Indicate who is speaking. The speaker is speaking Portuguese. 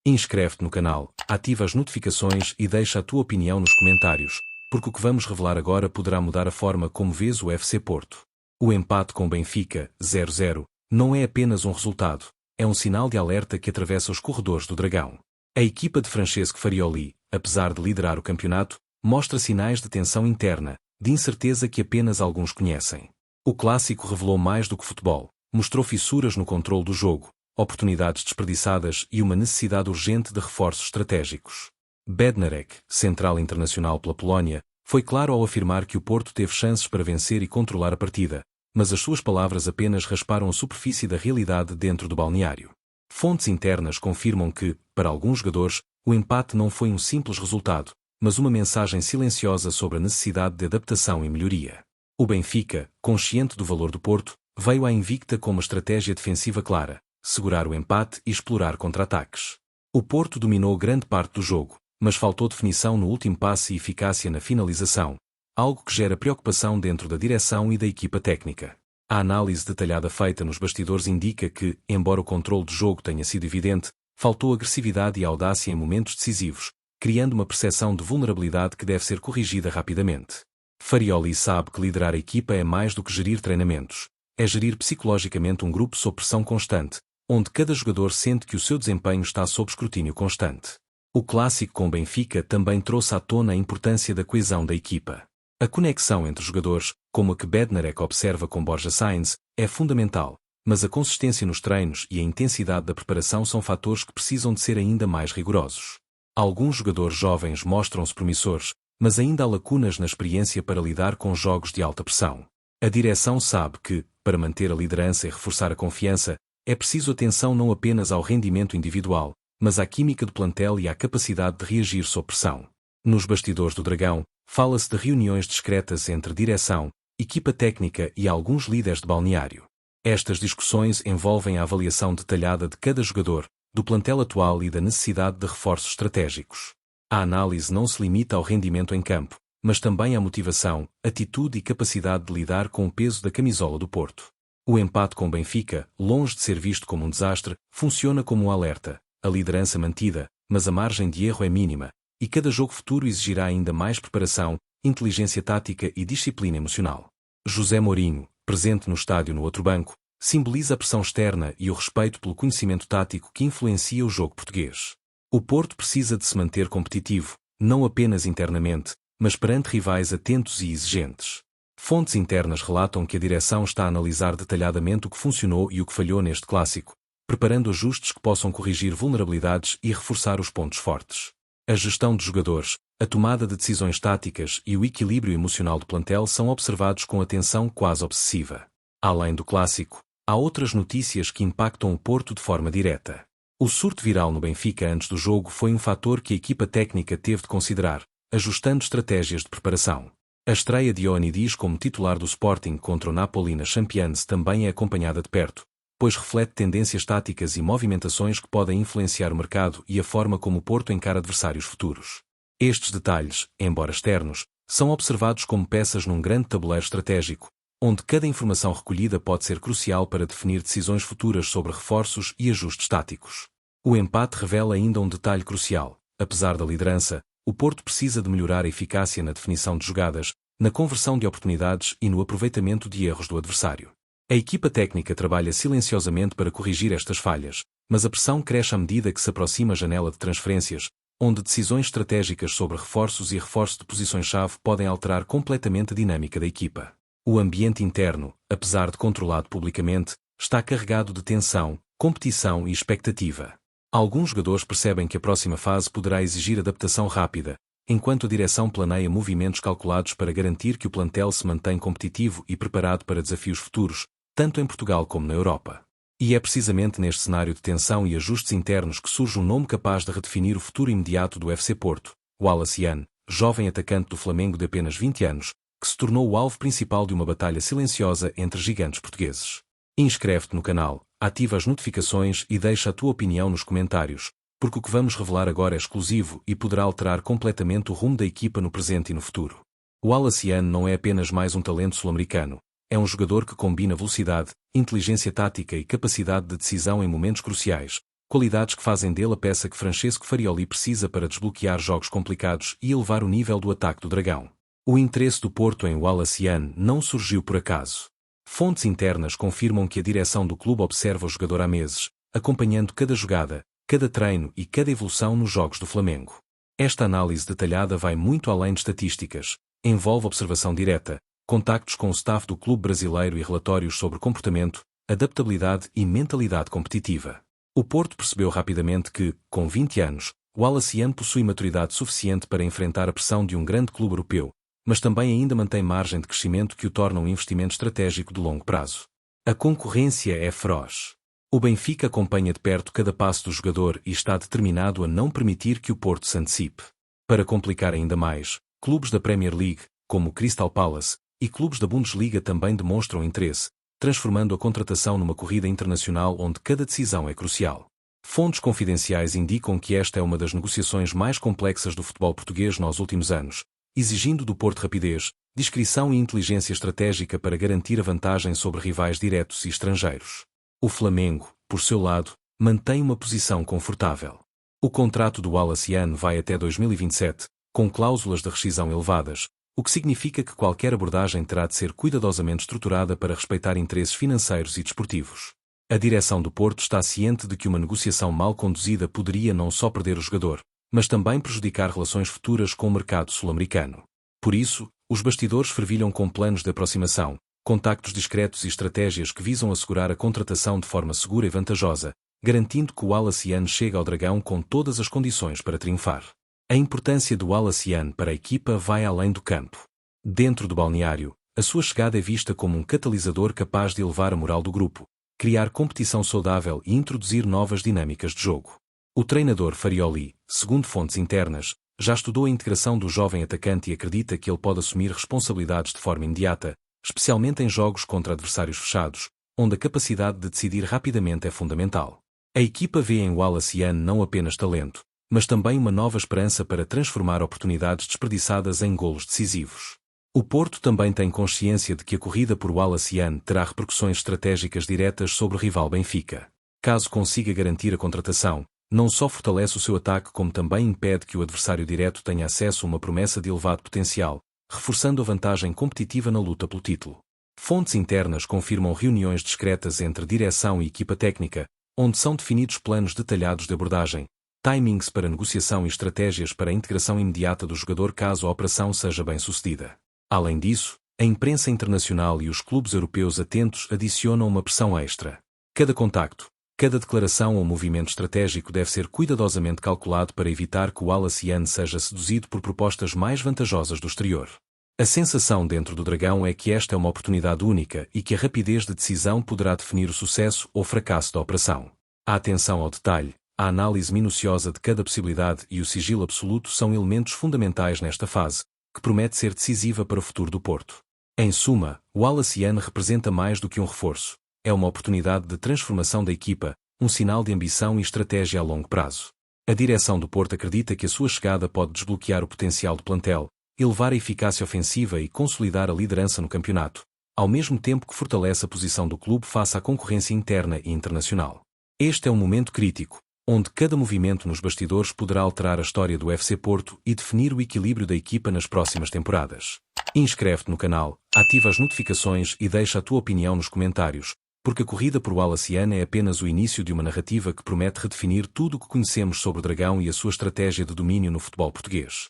Speaker 1: Inscreve-te no canal, ativa as notificações e deixa a tua opinião nos comentários, porque o que vamos revelar agora poderá mudar a forma como vês o FC Porto. O empate com o Benfica, 0-0, não é apenas um resultado, é um sinal de alerta que atravessa os corredores do Dragão. A equipa de Francesco Farioli, apesar de liderar o campeonato, mostra sinais de tensão interna, de incerteza que apenas alguns conhecem. O clássico revelou mais do que futebol, mostrou fissuras no controle do jogo, oportunidades desperdiçadas e uma necessidade urgente de reforços estratégicos. Bednarek, central internacional pela Polónia, foi claro ao afirmar que o Porto teve chances para vencer e controlar a partida, mas as suas palavras apenas rasparam a superfície da realidade dentro do balneário. Fontes internas confirmam que, para alguns jogadores, o empate não foi um simples resultado, mas uma mensagem silenciosa sobre a necessidade de adaptação e melhoria. O Benfica, consciente do valor do Porto, veio à invicta com uma estratégia defensiva clara, segurar o empate e explorar contra-ataques. O Porto dominou grande parte do jogo, mas faltou definição no último passe e eficácia na finalização, algo que gera preocupação dentro da direção e da equipa técnica. A análise detalhada feita nos bastidores indica que, embora o controle do jogo tenha sido evidente, faltou agressividade e audácia em momentos decisivos, criando uma percepção de vulnerabilidade que deve ser corrigida rapidamente. Farioli sabe que liderar a equipa é mais do que gerir treinamentos, é gerir psicologicamente um grupo sob pressão constante, onde cada jogador sente que o seu desempenho está sob escrutínio constante. O clássico com o Benfica também trouxe à tona a importância da coesão da equipa. A conexão entre jogadores, como a que Bednarek observa com Borja Sainz, é fundamental, mas a consistência nos treinos e a intensidade da preparação são fatores que precisam de ser ainda mais rigorosos. Alguns jogadores jovens mostram-se promissores, mas ainda há lacunas na experiência para lidar com jogos de alta pressão. A direção sabe que, para manter a liderança e reforçar a confiança, é preciso atenção não apenas ao rendimento individual, mas à química do plantel e à capacidade de reagir sob pressão. Nos bastidores do Dragão, fala-se de reuniões discretas entre direção, equipa técnica e alguns líderes de balneário. Estas discussões envolvem a avaliação detalhada de cada jogador, do plantel atual e da necessidade de reforços estratégicos. A análise não se limita ao rendimento em campo, mas também à motivação, atitude e capacidade de lidar com o peso da camisola do Porto. O empate com o Benfica, longe de ser visto como um desastre, funciona como um alerta, a liderança mantida, mas a margem de erro é mínima, e cada jogo futuro exigirá ainda mais preparação, inteligência tática e disciplina emocional. José Mourinho, presente no estádio no outro banco, simboliza a pressão externa e o respeito pelo conhecimento tático que influencia o jogo português. O Porto precisa de se manter competitivo, não apenas internamente, mas perante rivais atentos e exigentes. Fontes internas relatam que a direção está a analisar detalhadamente o que funcionou e o que falhou neste clássico, preparando ajustes que possam corrigir vulnerabilidades e reforçar os pontos fortes. A gestão de jogadores, a tomada de decisões táticas e o equilíbrio emocional do plantel são observados com atenção quase obsessiva. Além do clássico, há outras notícias que impactam o Porto de forma direta. O surto viral no Benfica antes do jogo foi um fator que a equipa técnica teve de considerar, ajustando estratégias de preparação. A estreia de Ioannidis como titular do Sporting contra o Napoli na Champions também é acompanhada de perto, pois reflete tendências táticas e movimentações que podem influenciar o mercado e a forma como o Porto encara adversários futuros. Estes detalhes, embora externos, são observados como peças num grande tabuleiro estratégico, onde cada informação recolhida pode ser crucial para definir decisões futuras sobre reforços e ajustes táticos. O empate revela ainda um detalhe crucial. Apesar da liderança, o Porto precisa de melhorar a eficácia na definição de jogadas, na conversão de oportunidades e no aproveitamento de erros do adversário. A equipa técnica trabalha silenciosamente para corrigir estas falhas, mas a pressão cresce à medida que se aproxima a janela de transferências, onde decisões estratégicas sobre reforços e reforço de posições-chave podem alterar completamente a dinâmica da equipa. O ambiente interno, apesar de controlado publicamente, está carregado de tensão, competição e expectativa. Alguns jogadores percebem que a próxima fase poderá exigir adaptação rápida, enquanto a direção planeia movimentos calculados para garantir que o plantel se mantém competitivo e preparado para desafios futuros, tanto em Portugal como na Europa. E é precisamente neste cenário de tensão e ajustes internos que surge um nome capaz de redefinir o futuro imediato do FC Porto, Wallace Jan, jovem atacante do Flamengo de apenas 20 anos, que se tornou o alvo principal de uma batalha silenciosa entre gigantes portugueses. Inscreve-te no canal, ativa as notificações e deixa a tua opinião nos comentários, porque o que vamos revelar agora é exclusivo e poderá alterar completamente o rumo da equipa no presente e no futuro. O Wallace Jan não é apenas mais um talento sul-americano, é um jogador que combina velocidade, inteligência tática e capacidade de decisão em momentos cruciais, qualidades que fazem dele a peça que Francesco Farioli precisa para desbloquear jogos complicados e elevar o nível do ataque do Dragão. O interesse do Porto em Wallace Yan não surgiu por acaso. Fontes internas confirmam que a direção do clube observa o jogador há meses, acompanhando cada jogada, cada treino e cada evolução nos jogos do Flamengo. Esta análise detalhada vai muito além de estatísticas, envolve observação direta, contactos com o staff do clube brasileiro e relatórios sobre comportamento, adaptabilidade e mentalidade competitiva. O Porto percebeu rapidamente que, com 20 anos, Wallace Yan possui maturidade suficiente para enfrentar a pressão de um grande clube europeu, mas também ainda mantém margem de crescimento que o torna um investimento estratégico de longo prazo. A concorrência é feroz. O Benfica acompanha de perto cada passo do jogador e está determinado a não permitir que o Porto se antecipe. Para complicar ainda mais, clubes da Premier League, como o Crystal Palace, e clubes da Bundesliga também demonstram interesse, transformando a contratação numa corrida internacional onde cada decisão é crucial. Fontes confidenciais indicam que esta é uma das negociações mais complexas do futebol português nos últimos anos, exigindo do Porto rapidez, discrição e inteligência estratégica para garantir a vantagem sobre rivais diretos e estrangeiros. O Flamengo, por seu lado, mantém uma posição confortável. O contrato do Wallace Yan vai até 2027, com cláusulas de rescisão elevadas, o que significa que qualquer abordagem terá de ser cuidadosamente estruturada para respeitar interesses financeiros e desportivos. A direção do Porto está ciente de que uma negociação mal conduzida poderia não só perder o jogador, mas também prejudicar relações futuras com o mercado sul-americano. Por isso, os bastidores fervilham com planos de aproximação, contactos discretos e estratégias que visam assegurar a contratação de forma segura e vantajosa, garantindo que o Wallace Yan chegue ao Dragão com todas as condições para triunfar. A importância do Wallace Yan para a equipa vai além do campo. Dentro do balneário, a sua chegada é vista como um catalisador capaz de elevar a moral do grupo, criar competição saudável e introduzir novas dinâmicas de jogo. O treinador Farioli, segundo fontes internas, já estudou a integração do jovem atacante e acredita que ele pode assumir responsabilidades de forma imediata, especialmente em jogos contra adversários fechados, onde a capacidade de decidir rapidamente é fundamental. A equipa vê em Wallace Yan não apenas talento, mas também uma nova esperança para transformar oportunidades desperdiçadas em golos decisivos. O Porto também tem consciência de que a corrida por Wallace Yan terá repercussões estratégicas diretas sobre o rival Benfica. Caso consiga garantir a contratação, não só fortalece o seu ataque como também impede que o adversário direto tenha acesso a uma promessa de elevado potencial, reforçando a vantagem competitiva na luta pelo título. Fontes internas confirmam reuniões discretas entre direção e equipa técnica, onde são definidos planos detalhados de abordagem, timings para negociação e estratégias para a integração imediata do jogador caso a operação seja bem-sucedida. Além disso, a imprensa internacional e os clubes europeus atentos adicionam uma pressão extra. Cada contacto, cada declaração ou movimento estratégico deve ser cuidadosamente calculado para evitar que o Wallace Yan seja seduzido por propostas mais vantajosas do exterior. A sensação dentro do Dragão é que esta é uma oportunidade única e que a rapidez de decisão poderá definir o sucesso ou fracasso da operação. A atenção ao detalhe, a análise minuciosa de cada possibilidade e o sigilo absoluto são elementos fundamentais nesta fase, que promete ser decisiva para o futuro do Porto. Em suma, Wallace Yan representa mais do que um reforço. É uma oportunidade de transformação da equipa, um sinal de ambição e estratégia a longo prazo. A direção do Porto acredita que a sua chegada pode desbloquear o potencial do plantel, elevar a eficácia ofensiva e consolidar a liderança no campeonato, ao mesmo tempo que fortalece a posição do clube face à concorrência interna e internacional. Este é um momento crítico, onde cada movimento nos bastidores poderá alterar a história do FC Porto e definir o equilíbrio da equipa nas próximas temporadas. Inscreve-te no canal, ativa as notificações e deixa a tua opinião nos comentários, porque a corrida por Wallace Yan é apenas o início de uma narrativa que promete redefinir tudo o que conhecemos sobre o Dragão e a sua estratégia de domínio no futebol português.